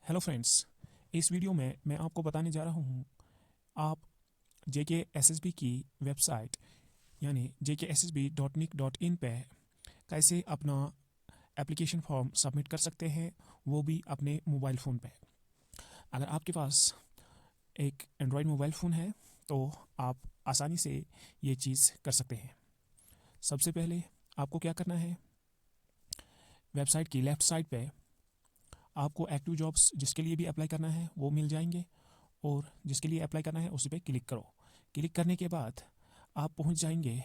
Hello friends, इस video में मैं आपको बताने जा रहा हूँ आप JKSSB की वेबसाइट यानी jkssb.nic.in पे कैसे अपना एप्लीकेशन फॉर्म सबमिट कर सकते हैं, वो भी अपने मोबाइल फ़ोन पे। अगर आपके पास एक एंड्रॉयड मोबाइल फ़ोन है तो आप आसानी से ये चीज़ कर सकते हैं। सबसे पहले आपको क्या करना है, वेबसाइट की लेफ़्ट साइड पे आपको एक्टिव जॉब्स जिसके लिए भी अप्लाई करना है वो मिल जाएंगे, और जिसके लिए अप्लाई करना है उसी पे क्लिक करो। क्लिक करने के बाद आप पहुंच जाएंगे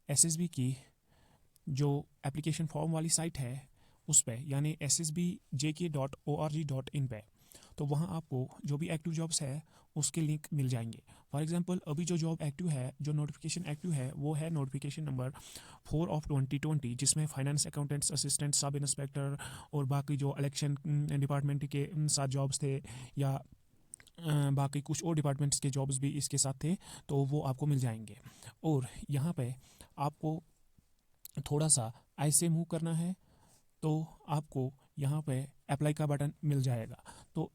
एसएसबी की जो एप्लीकेशन फॉर्म वाली साइट है उस पे, यानी ssbjk.org.in पे। तो वहाँ आपको जो भी एक्टिव जॉब्स है उसके लिंक मिल जाएंगे। फॉर एग्जांपल अभी जो जॉब एक्टिव है, जो नोटिफिकेशन एक्टिव है, वो है नोटिफिकेशन नंबर 4/2020, जिसमें finance accountants assistant sub inspector और बाकी जो इलेक्शन डिपार्टमेंट के साथ जॉब्स थे, या बाकी कुछ और डिपार्टमेंट्स के जॉब्स भी इसके साथ थे, तो वो आपको मिल जाएंगे। और यहाँ पे आपको थोड़ा सा ऐसे मूव करना है तो आपको यहाँ पे अप्लाई का बटन मिल जाएगा। तो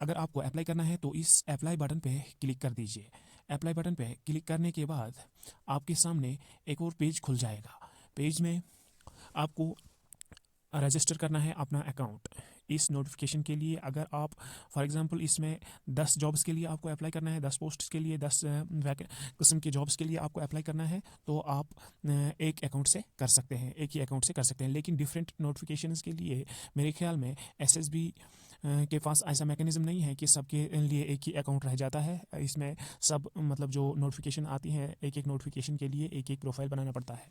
अगर आपको अप्लाई करना है तो इस अप्लाई बटन पे क्लिक कर दीजिए। अप्लाई बटन पे क्लिक करने के बाद आपके सामने एक और पेज खुल जाएगा। पेज में आपको रजिस्टर करना है अपना अकाउंट इस नोटिफिकेशन के लिए। अगर आप फॉर एग्जांपल इसमें 10 जॉब्स के लिए आपको अप्लाई करना है, 10 पोस्ट्स के लिए, 10 किस्म के जॉब्स के लिए आपको अप्लाई करना है, तो आप एक अकाउंट से कर सकते हैं, एक ही अकाउंट से कर सकते हैं। लेकिन डिफरेंट नोटिफिकेशंस के लिए मेरे ख्याल में एसएसबी के पास ऐसा मैकेनिज्म नहीं है कि सबके लिए एक ही अकाउंट रह जाता है। इसमें सब मतलब जो नोटिफिकेशन आती हैं, एक एक नोटिफिकेशन के लिए एक एक प्रोफाइल बनाना पड़ता है।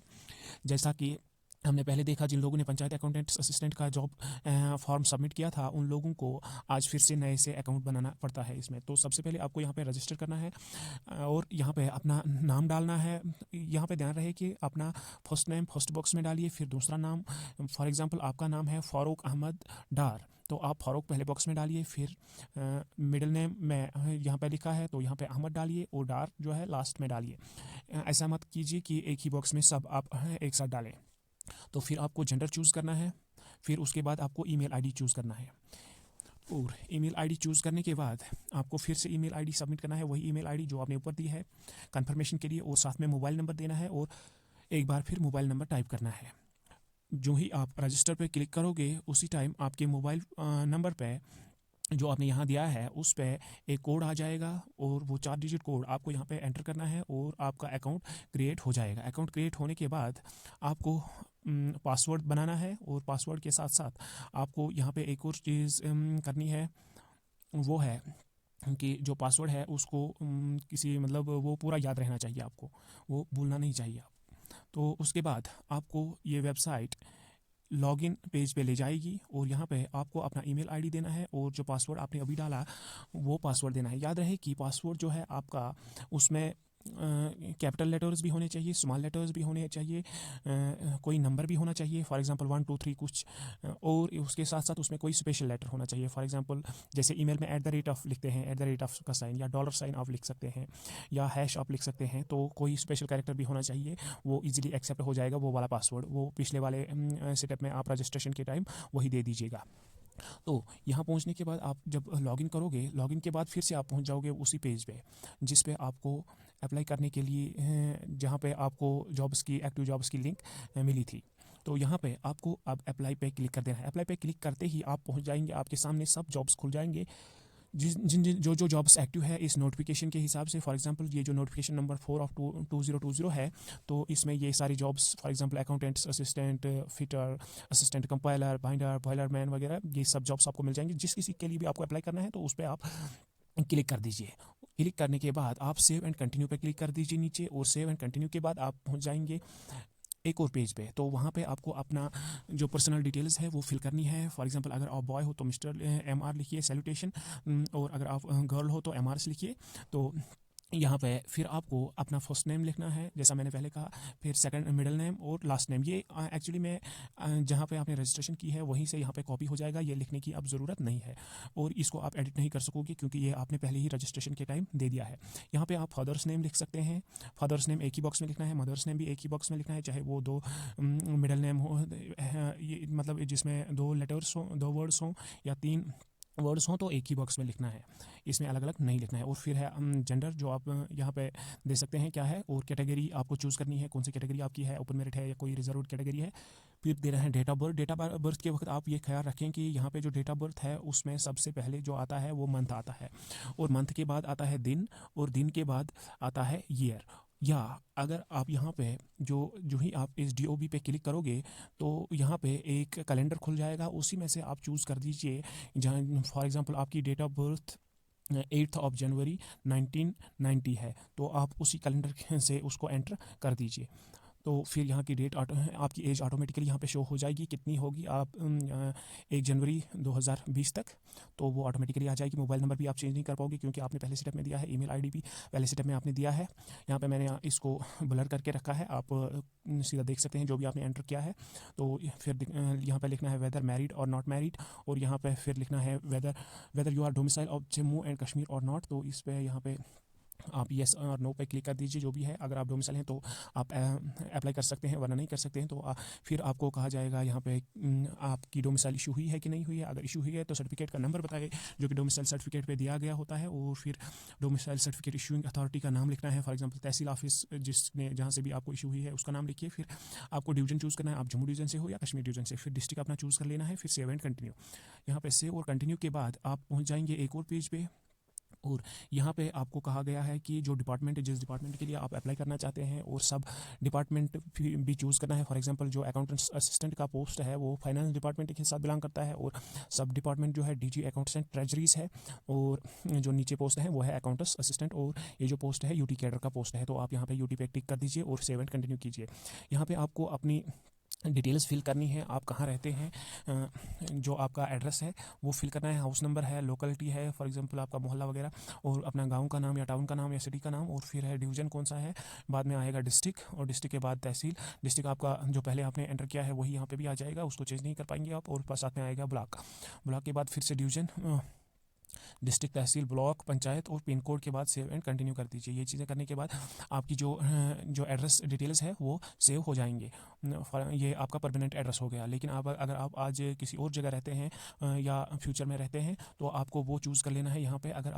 जैसा कि हमने पहले देखा, जिन लोगों ने पंचायत अकाउंटेंट असिस्टेंट का जॉब फॉर्म सबमिट किया था उन लोगों को आज फिर से नए से अकाउंट बनाना पड़ता है इसमें। तो सबसे पहले आपको यहाँ पे रजिस्टर करना है और यहाँ पे अपना नाम डालना है। यहाँ पे ध्यान रहे कि अपना फर्स्ट नेम फर्स्ट बॉक्स में डालिए, फिर दूसरा नाम, फॉर एग्जांपल आपका नाम है फारूक अहमद डार, तो आप फारूक पहले बॉक्स में डालिए। फिर मिडिल नेम में यहाँ पे लिखा है तो यहाँ पे अहमद डालिए, और डार जो है लास्ट में डालिए। ऐसा मत कीजिए कि एक ही बॉक्स में सब आप एक साथ डालें। तो फिर आपको जेंडर चूज़ करना है, फिर उसके बाद आपको ईमेल आईडी चूज़ करना है, और ईमेल आईडी चूज़ करने के बाद आपको फिर से ईमेल आईडी सबमिट करना है, वही ईमेल आईडी जो आपने ऊपर दी है कंफर्मेशन के लिए, और साथ में मोबाइल नंबर देना है, और एक बार फिर मोबाइल नंबर टाइप करना है। जो ही आप रजिस्टर पे क्लिक करोगे उसी टाइम आपके मोबाइल नंबर पे जो आपने यहाँ दिया है उस पे एक कोड आ जाएगा, और वो 4 डिजिट कोड आपको यहाँ पे एंटर करना है और आपका अकाउंट क्रिएट हो जाएगा। अकाउंट क्रिएट होने के बाद आपको पासवर्ड बनाना है, और पासवर्ड के साथ साथ आपको यहाँ पे एक और चीज़ करनी है, वो है कि जो पासवर्ड है उसको किसी मतलब वो पूरा याद रहना चाहिए, आपको वो भूलना नहीं चाहिए आप। तो उसके बाद आपको ये वेबसाइट लॉगिन पेज पे ले जाएगी, और यहाँ पे आपको अपना ईमेल आईडी देना है, और जो पासवर्ड आपने अभी डाला वो पासवर्ड देना है। याद रहे कि पासवर्ड जो है आपका उसमें कैपिटल लेटर्स भी होने चाहिए, स्मॉल लेटर्स भी होने चाहिए, कोई नंबर भी होना चाहिए, फॉर एग्जांपल 1 2 3 कुछ, और उसके साथ साथ उसमें कोई स्पेशल लेटर होना चाहिए। फॉर एग्जांपल जैसे ईमेल में @ लिखते हैं, @ का साइन या $साइन आप लिख सकते हैं, या हैश आप लिख सकते हैं, तो कोई स्पेशल कैरेक्टर भी होना चाहिए। वो इजीली एक्सेप्ट हो जाएगा, वो वाला पासवर्ड, वो पिछले वाले सेटअप में आप रजिस्ट्रेशन के टाइम वही दे दीजिएगा। तो यहाँ पहुँचने के बाद आप जब लॉगिन करोगे, लॉगिन के बाद फिर से आप पहुँच जाओगे उसी पेज पे जिस पे आपको अप्लाई करने के लिए जहाँ पे आपको जॉब्स की एक्टिव जॉब्स की लिंक मिली थी। तो यहाँ पे आपको अब अप्लाई पे क्लिक कर देना है। अप्लाई पे क्लिक करते ही आप पहुँच जाएंगे, आपके सामने सब जॉब्स खुल जाएंगे जिन जिन जिन जो जो जॉब्स एक्टिव है इस नोटिफिकेशन के हिसाब से। फॉर एग्जांपल ये जो नोटिफिकेशन नंबर 4/2020 है, तो इसमें ये सारी jobs for example accountants assistant, fitter assistant, compiler, binder, boiler man वगैरह, ये सब जॉब्स आपको मिल जाएंगी। जिस किसी के लिए भी आपको अप्लाई करना है तो उस पर आप क्लिक कर दीजिए। क्लिक करने के बाद आप सेव एंड कंटिन्यू पे क्लिक कर दीजिए नीचे, और सेव एंड कंटिन्यू के बाद आप पहुंच जाएंगे एक और पेज पे। तो वहाँ पे आपको अपना जो पर्सनल डिटेल्स है वो फिल करनी है। फॉर एग्जांपल अगर आप बॉय हो तो मिस्टर MR लिखिए, सैल्यूटेशन, और अगर आप गर्ल हो तो MRS लिखिए। तो यहाँ पे फिर आपको अपना फर्स्ट नेम लिखना है जैसा मैंने पहले कहा, फिर सेकंड मिडिल नेम और लास्ट नेम। ये एक्चुअली मैं जहाँ पे आपने रजिस्ट्रेशन की है वहीं से यहाँ पे कॉपी हो जाएगा, ये लिखने की अब ज़रूरत नहीं है, और इसको आप एडिट नहीं कर सकोगे क्योंकि ये आपने पहले ही रजिस्ट्रेशन के टाइम दे दिया है। यहाँ पे आप फादर्स नेम लिख सकते हैं, फादर्स नेम एक ही बॉक्स में लिखना है, मदर्स नेम भी एक ही बॉक्स में लिखना है, चाहे वो 2 मिडिल नेम हो, ये मतलब जिसमें 2 लेटर्स हों, 2 वर्ड्स हों, या 3 वर्ड्स हों तो एक ही बॉक्स में लिखना है, इसमें अलग अलग नहीं लिखना है। और फिर है जेंडर, जो आप यहाँ पे दे सकते हैं क्या है, और कैटेगरी आपको चूज़ करनी है, कौन सी कैटेगरी आपकी है, ओपन मेरिट है या कोई रिजर्व कैटेगरी है। फिर दे रहे हैं date of birth. Date of birth के वक्त आप ये ख्याल रखें कि यहाँ पे जो डेट ऑफ बर्थ है उसमें सबसे पहले जो आता है वो मंथ आता है, और मंथ के बाद आता है दिन, और दिन के बाद आता है ईयर। या अगर आप यहाँ पे जो ही आप इस DOB पे क्लिक करोगे तो यहाँ पे एक कैलेंडर खुल जाएगा, उसी में से आप चूज़ कर दीजिए। जहाँ फॉर एग्जांपल आपकी डेट ऑफ बर्थ 8 जनवरी 1990 है, तो आप उसी कैलेंडर से उसको एंटर कर दीजिए। तो फिर यहाँ की डेट आपकी एज ऑटोमेटिकली यहाँ पे शो हो जाएगी, कितनी होगी आप 1 जनवरी 2020 तक, तो वो ऑटोमेटिकली आ जाएगी। मोबाइल नंबर भी आप चेंज नहीं कर पाओगे क्योंकि आपने पहले स्टेप में दिया है, ईमेल आईडी भी पहले स्टेप में आपने दिया है। यहाँ पे मैंने इसको ब्लर करके रखा है, आप सीधा देख सकते हैं जो भी आपने एंटर किया है। तो फिर यहाँ पे लिखना है वेदर मैरिड और नॉट मैरिड, और यहाँ पे फिर लिखना है whether you are domicile of Jammu and Kashmir और नॉट। तो इस पे यहाँ पे आप येस और नो पे क्लिक कर दीजिए, जो भी है। अगर आप डोमिसाइल हैं तो आप अप्लाई कर सकते हैं, वरना नहीं कर सकते हैं। तो फिर आपको कहा जाएगा यहाँ पे आपकी डोमिसाइल इशू हुई है कि नहीं हुई है। अगर इशू हुई है तो सर्टिफिकेट का नंबर बताए जो कि डोमिसाइल सर्टिफिकेट पे दिया गया होता है, और फिर डोमिसाइल सर्टिफिकेट इशूइंग अथॉरिटी का नाम लिखना है। फॉर एग्जांपल तहसील ऑफिस जिसने जहाँ से भी आपको इशू हुई है उसका नाम लिखिए। फिर आपको डिवीजन चूज़ करना है, आप जम्मू डिवीजन से हो या कश्मीर डिवीजन से। फिर डिस्ट्रिक्ट अपना चूज़ कर लेना है, फिर सेव एंड कंटिन्यू। यहाँ पे सेव और कंटिन्यू के बाद आप पहुँच जाएंगे एक और पेज पे, और यहाँ पे आपको कहा गया है कि जो डिपार्टमेंट है, जिस डिपार्टमेंट के लिए आप अप्लाई करना चाहते हैं, और सब डिपार्टमेंट भी चूज़ करना है। फॉर एग्जांपल जो अकाउंटेंट्स असिस्टेंट का पोस्ट है वो फाइनेंस डिपार्टमेंट के साथ बिलोंग करता है, और सब डिपार्टमेंट जो है DG अकाउंटेंट ट्रेजरीज है, और जो नीचे पोस्ट है वो है अकाउंटेंट्स असिस्टेंट, और ये जो पोस्ट है UT कैडर का पोस्ट है। तो आप यहाँ पे UT पे टिक कर दीजिए और सेव एंड कंटिन्यू कीजिए। यहाँ पे आपको अपनी डिटेल्स फिल करनी है, आप कहाँ रहते हैं, जो आपका एड्रेस है वो फिल करना है, हाउस नंबर है, लोकेलिटी है, फॉर एग्जांपल आपका मोहल्ला वगैरह, और अपना गांव का नाम या टाउन का नाम या सिटी का नाम, और फिर है डिवीज़न कौन सा है, बाद में आएगा डिस्ट्रिक्ट, और डिस्ट्रिक्ट के बाद तहसील। डिस्ट्रिक्ट आपका जो पहले आपने एंटर किया है वही यहाँ पे भी आ जाएगा, उसको चेंज नहीं कर पाएंगे आप। और साथ में आएगा ब्लॉक। ब्लॉक के बाद फिर से डिवीज़न, डिस्ट्रिक्ट, तहसील, ब्लॉक, पंचायत, और पिन कोड के बाद सेव एंड कंटिन्यू कर दीजिए। ये चीज़ें करने के बाद आपकी जो एड्रेस डिटेल्स है वो सेव हो जाएंगे। ये आपका परमानेंट एड्रेस हो गया। लेकिन आप अगर आप आज किसी और जगह रहते हैं या फ्यूचर में रहते हैं तो आपको वो चूज़ कर लेना है यहाँ पे। अगर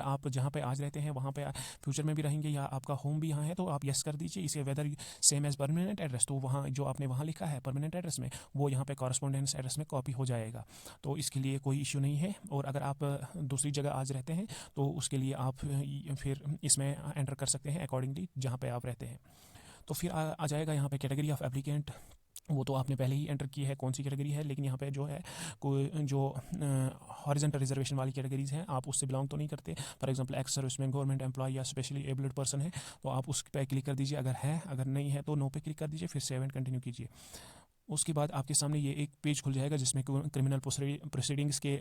आप जहाँ पे आज रहते हैं वहाँ पे फ्यूचर में भी रहेंगे, या आपका होम भी यहाँ है, तो आप यस कर दीजिए इसे, whether same as permanent address. तो वहाँ जो आपने वहाँ लिखा है परमानेंट एड्रेस में, वो यहाँ पे कॉरस्पॉन्डेंस एड्रेस में कॉपी हो जाएगा। तो इसके लिए कोई इश्यू नहीं है। और अगर आप दूसरी जगह आज रहते हैं तो उसके लिए आप फिर इसमें एंटर कर सकते हैं अकॉर्डिंगली जहाँ पर आप रहते हैं। तो फिर आ जाएगा यहाँ पे कैटेगरी ऑफ एप्लीकेंट, वो तो आपने पहले ही एंटर की है कौन सी कैटेगरी है। लेकिन यहाँ पे जो है कोई जो हॉरिजॉन्टल रिजर्वेशन वाली कैटेगरीज हैं, आप उससे बिलोंग तो नहीं करते। For example ex serviceman, government employee या स्पेशली एबल्ड पर्सन है, तो आप उस पर क्लिक कर दीजिए अगर है। अगर नहीं है तो नो पे क्लिक कर दीजिए, फिर सेव एंड कंटिन्यू कीजिए। उसके बाद आपके सामने ये एक पेज खुल जाएगा जिसमें क्रिमिनल प्रोसीडिंग्स के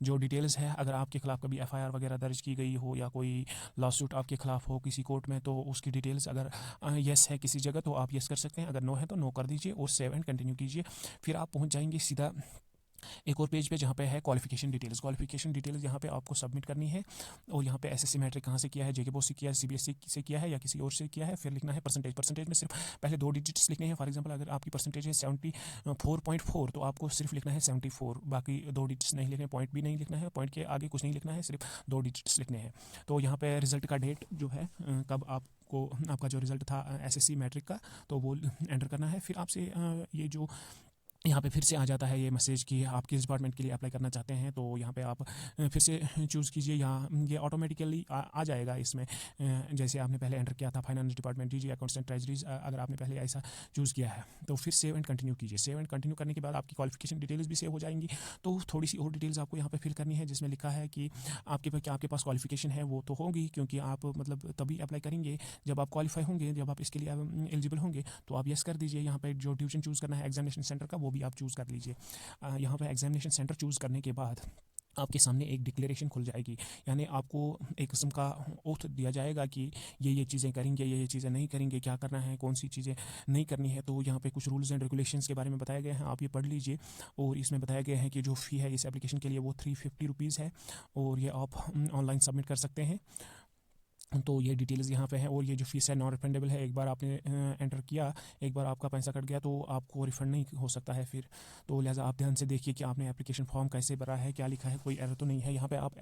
जो डिटेल्स है। अगर आपके खिलाफ कभी FIR वगैरह दर्ज की गई हो या कोई लॉ सूट आपके खिलाफ हो किसी कोर्ट में, तो उसकी डिटेल्स अगर यस है किसी जगह तो आप यस कर सकते हैं, अगर नो है तो नो कर दीजिए और सेव एंड कंटिन्यू कीजिए। फिर आप पहुंच जाएंगे सीधा एक और पेज पे जहाँ पे है क्वालिफिकेशन डिटेल्स। क्वालिफिकेशन डिटेल्स यहाँ पे आपको सबमिट करनी है, और यहाँ पे SSC मैट्रिक कहाँ से किया है, JK बोर्ड से किया है, CBSE से किया है या किसी और से किया है। फिर लिखना है परसेंटेज। परसेंटेज में सिर्फ पहले 2 डिजिट्स लिखने हैं। फॉर एग्जांपल अगर आपकी परसेंटेज है 74.4 तो आपको सिर्फ लिखना है 74, बाकी 2 डिजिट्स नहीं लिखने, पॉइंट भी नहीं लिखना है, पॉइंट के आगे कुछ नहीं लिखना है, सिर्फ 2 डिजिट्स लिखने हैं। तो यहाँ पे रिजल्ट का डेट जो है कब आपको आपका जो रिजल्ट था SSC मैट्रिक का, तो वो एंटर करना है। फिर आपसे ये जो यहाँ पे फिर से आ जाता है ये मैसेज कि आप किस डिपार्टमेंट के लिए अप्लाई करना चाहते हैं, तो यहाँ पे आप फिर से चूज़ कीजिए। यहाँ ये ऑटोमेटिकली आ जाएगा इसमें, जैसे आपने पहले एंटर किया था finance department, DG accountant treasuries, अगर आपने पहले ऐसा चूज़ किया है तो फिर सेव एंड कंटिन्यू कीजिए। सेव एंड कंटिन्यू करने के बाद आपकी क्वालिफिकेशन डिटेल्स भी सेव हो जाएंगी। तो थोड़ी सी और डिटेल्स आपको यहाँ पर फिल करनी है, जिसमें लिखा है कि आपके पास क्वालिफिकेशन है, वो तो होगी क्योंकि आप मतलब तभी अप्लाई करेंगे जब आप क्वालिफाई होंगे, जब आप इसके लिए एलिजिबल होंगे। तो आप यस कर दीजिए। यहाँ पर जो डिवीजन चूज़ करना है एग्जामिनेशन सेंटर का, वो भी आप चूज़ कर लीजिए। यहाँ पे एग्जामिनेशन सेंटर चूज़ करने के बाद आपके सामने एक डिक्लेरेशन खुल जाएगी, यानी आपको एक किस्म का ओथ दिया जाएगा कि ये चीज़ें करेंगे, ये चीज़ें नहीं करेंगे, क्या करना है, कौन सी चीज़ें नहीं करनी है। तो यहाँ पे कुछ रूल्स एंड रेगुलेशंस के बारे में बताए गए हैं, आप ये पढ़ लीजिए। और इसमें बताया गया है कि जो फ़ी है इस एप्लीकेशन के लिए वो 350 रुपीज़ है, और ये आप ऑनलाइन सबमिट कर सकते हैं। तो ये डिटेल्स यहाँ पे हैं, और ये जो फीस है नॉन रिफंडेबल है। एक बार आपने एंटर किया, एक बार आपका पैसा कट गया तो आपको रिफंड नहीं हो सकता है फिर। तो लिहाजा आप ध्यान से देखिए कि आपने एप्लीकेशन फॉर्म कैसे भरा है, क्या लिखा है, कोई एरर तो नहीं है। यहाँ पे आप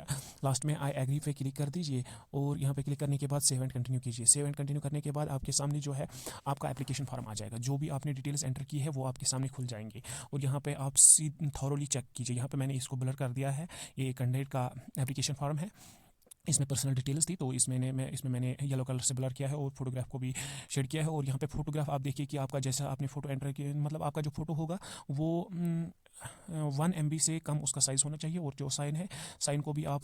लास्ट में आई एग्री पे क्लिक कर दीजिए, और यहाँ पे क्लिक करने के बाद सेव एंड कंटिन्यू कीजिए। सेव एंड कंटिन्यू करने के बाद आपके सामने जो है आपका एप्लीकेशन फॉर्म आ जाएगा। जो भी आपने डिटेल्स एंटर की है वो आपके सामने खुल जाएंगे, और यहाँ पे आप थॉरोली चेक कीजिए। यहाँ पे मैंने इसको ब्लर कर दिया है, ये कैंडिडेट का एप्लीकेशन फॉर्म है, इसमें पर्सनल डिटेल्स थी, तो इसमें मैंने येलो कलर से ब्लर किया है और फोटोग्राफ को भी शेड किया है। और यहाँ पे फोटोग्राफ आप देखिए कि आपका जैसा आपने फ़ोटो एंटर किया, मतलब आपका जो फ़ोटो होगा वो 1 MB से कम उसका साइज़ होना चाहिए। और जो साइन है, साइन को भी आप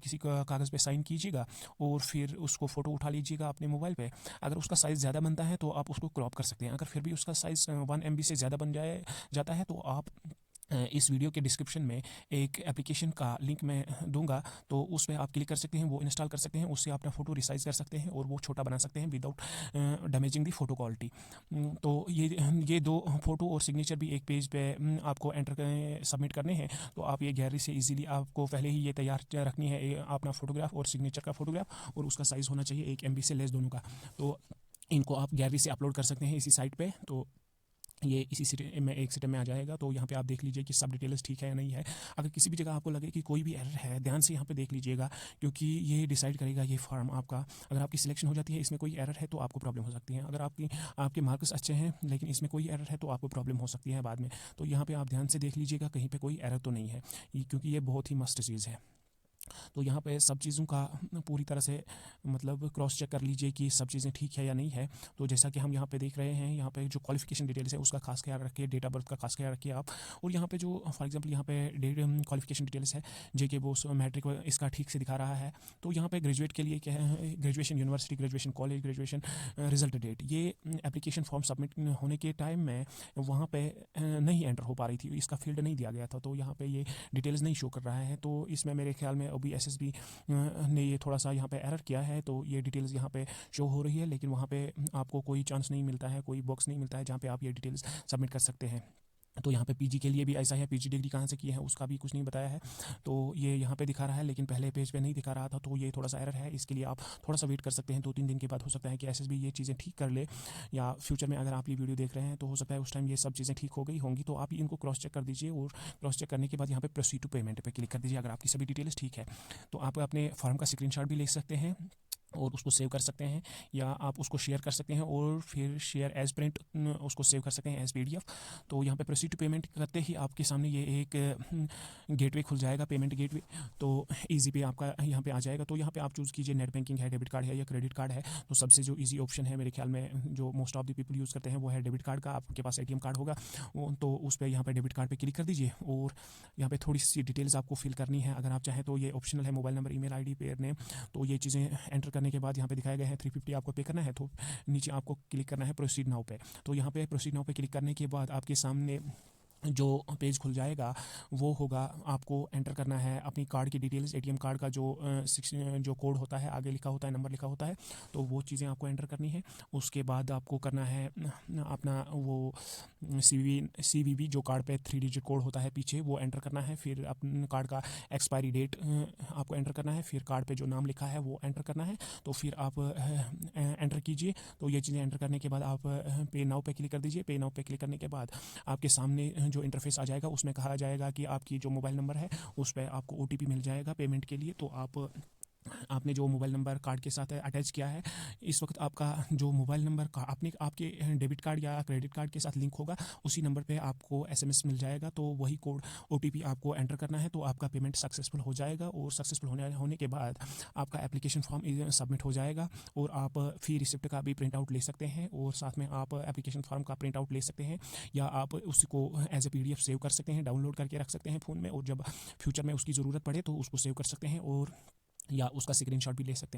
किसी कागज़ पे साइन कीजिएगा, और फिर उसको फ़ोटो उठा लीजिएगा अपने मोबाइल पे। अगर उसका साइज़ ज़्यादा बनता है तो आप उसको क्रॉप कर सकते हैं। अगर फिर भी उसका साइज़ 1 MB से ज़्यादा बन जाता है तो आप इस वीडियो के डिस्क्रिप्शन में एक एप्लीकेशन का लिंक मैं दूंगा, तो उस पर आप क्लिक कर सकते हैं, वो इंस्टॉल कर सकते हैं। उससे अपना फ़ोटो रिसाइज़ कर सकते हैं और वो छोटा बना सकते हैं विदाउट डैमेजिंग दी फ़ोटो क्वालिटी। तो ये 2 फ़ोटो और सिग्नेचर भी एक पेज पे आपको एंटर सबमिट करने हैं। तो आप ये गैलरी से इजीली, आपको पहले ही ये तैयार रखनी है अपना फ़ोटोग्राफ और सिग्नेचर का फ़ोटोग्राफ, और उसका साइज़ होना चाहिए 1 MB से लेस दोनों का। तो इनको आप गैलरी से अपलोड कर सकते हैं इसी साइट पे। तो ये इसी सिटे में एक सिस्टम में आ जाएगा। तो यहाँ पे आप देख लीजिए कि सब डिटेल्स ठीक है या नहीं है। अगर किसी भी जगह आपको लगे कि कोई भी एरर है, ध्यान से यहाँ पे देख लीजिएगा, क्योंकि ये डिसाइड करेगा ये फॉर्म आपका। अगर आपकी सिलेक्शन हो जाती है, इसमें कोई एरर है तो आपको प्रॉब्लम हो सकती है। अगर आपके मार्क्स अच्छे हैं लेकिन इसमें कोई एरर है तो आपको प्रॉब्लम हो सकती है बाद में। तो यहाँ पर आप ध्यान से देख लीजिएगा कहीं पर कोई एरर तो नहीं है, क्योंकि ये बहुत ही मस्ट चीज़ है। तो यहाँ पे सब चीज़ों का पूरी तरह से मतलब क्रॉस चेक कर लीजिए कि सब चीज़ें ठीक है या नहीं है। तो जैसा कि हम यहाँ पे देख रहे हैं, यहाँ पे जो क्वालिफिकेशन डिटेल्स है उसका खास ख्याल रखिए, डेट ऑफ बर्थ का खास ख्याल रखिए आप। और यहाँ पे जो फॉर एग्जांपल यहाँ पे क्वालिफिकेशन डिटेल्स है, जेके वो मैट्रिक इसका ठीक से दिखा रहा है। तो यहाँ पे ग्रेजुएट के लिए क्या है, graduation university, graduation college, graduation result date, ये एप्लीकेशन फॉर्म सबमिट होने के टाइम में वहाँ पे नहीं एंटर हो पा रही थी, इसका फील्ड नहीं दिया गया था। तो यहाँ पे ये डिटेल्स नहीं शो कर रहा है। तो इसमें मेरे ख्याल में अभी SSB ने ये थोड़ा सा यहाँ पे एरर किया है। तो ये डिटेल्स यहाँ पे शो हो रही है, लेकिन वहाँ पे आपको कोई चांस नहीं मिलता है, कोई बॉक्स नहीं मिलता है जहाँ पे आप ये डिटेल्स सबमिट कर सकते हैं। तो यहाँ पे PG के लिए भी ऐसा है, PG डिग्री कहाँ से की है उसका भी कुछ नहीं बताया है। तो ये यहाँ पे दिखा रहा है, लेकिन पहले पेज पे नहीं दिखा रहा था। तो ये थोड़ा सा एरर है, इसके लिए आप थोड़ा सा वेट कर सकते हैं। 2-3 दिन के बाद हो सकता है कि SSB ये चीज़ें ठीक कर ले, या फ्यूचर में अगर आप ये वीडियो देख रहे हैं तो हो सकता है उस टाइम ये सब चीज़ें ठीक हो गई होंगी। तो आप इनको क्रॉस चेक कर दीजिए, और क्रॉस चेक करने के बाद यहाँ पे प्रोसीड टू पेमेंट पे क्लिक कर दीजिए। अगर आपकी सभी डिटेल्स ठीक है तो आप अपने फॉर्म का स्क्रीनशॉट भी ले सकते हैं और उसको सेव कर सकते हैं, या आप उसको शेयर कर सकते हैं और फिर शेयर एज प्रिंट उसको सेव कर सकते हैं एज PDF। तो यहाँ पे प्रोसीड टू पेमेंट करते ही आपके सामने ये एक गेटवे खुल जाएगा, पेमेंट गेटवे। तो इजी पे आपका यहाँ पे आ जाएगा। तो यहाँ पे आप चूज़ कीजिए नेट बैंकिंग है, डेबिट कार्ड है या क्रेडिट कार्ड है। तो सबसे जो इजी ऑप्शन है मेरे ख्याल में, जो most of the people use करते हैं, वो है डेबिट कार्ड का। आपके पास ATM कार्ड होगा तो उस पर यहाँ पे डेबिट कार्ड पे क्लिक कर दीजिए, और यहाँ पे थोड़ी सी डिटेल्स आपको फिल करनी है। अगर आप चाहें तो ये ऑप्शनल है, mobile number, email ID, pair name. तो ये चीज़ें एंटर करने के बाद यहाँ पे दिखाया गया है 350 आपको पे करना है। तो नीचे आपको क्लिक करना है प्रोसीड नाउ पे। तो यहाँ पे प्रोसीड नाउ पे क्लिक करने के बाद आपके सामने जो पेज खुल जाएगा वो होगा, आपको एंटर करना है अपनी कार्ड की डिटेल्स। ATM कार्ड का जो कोड होता है, आगे लिखा होता है, नंबर लिखा होता है, तो वो चीज़ें आपको एंटर करनी है। उसके बाद आपको करना है अपना वो CVV जो कार्ड पे 3 डिजिट कोड होता है पीछे, वो एंटर करना है। फिर अपने कार्ड का एक्सपायरी डेट आपको एंटर करना है। फिर कार्ड पे जो नाम लिखा है वो एंटर करना है। तो फिर आप एंटर कीजिए। तो ये चीज़ें एंटर करने के बाद आप पे नाउ पे क्लिक कर दीजिए। पे नाउ पे क्लिक करने के बाद आपके सामने जो इंटरफेस आ जाएगा उसमें कहा जाएगा कि आपकी जो मोबाइल नंबर है उस पर आपको OTP मिल जाएगा पेमेंट के लिए। तो आपने जो मोबाइल नंबर कार्ड के साथ अटैच किया है, इस वक्त आपका जो मोबाइल नंबर का आपके डेबिट कार्ड या क्रेडिट कार्ड के साथ लिंक होगा, उसी नंबर पे आपको SMS मिल जाएगा। तो वही कोड OTP आपको एंटर करना है। तो आपका पेमेंट सक्सेसफुल हो जाएगा, और सक्सेसफुल होने के बाद आपका एप्लीकेशन फॉर्म सबमिट हो जाएगा। और आप फी रिसिप्ट का भी प्रिंट आउट ले सकते हैं, और साथ में आप एप्लीकेशन फॉर्म का प्रिंट आउट ले सकते हैं, या आप उसको एज ए PDF सेव कर सकते हैं, डाउनलोड करके रख सकते हैं फ़ोन में, और जब फ्यूचर में उसकी ज़रूरत पड़े तो उसको सेव कर सकते हैं, और या उसका स्क्रीनशॉट भी ले सकते हैं।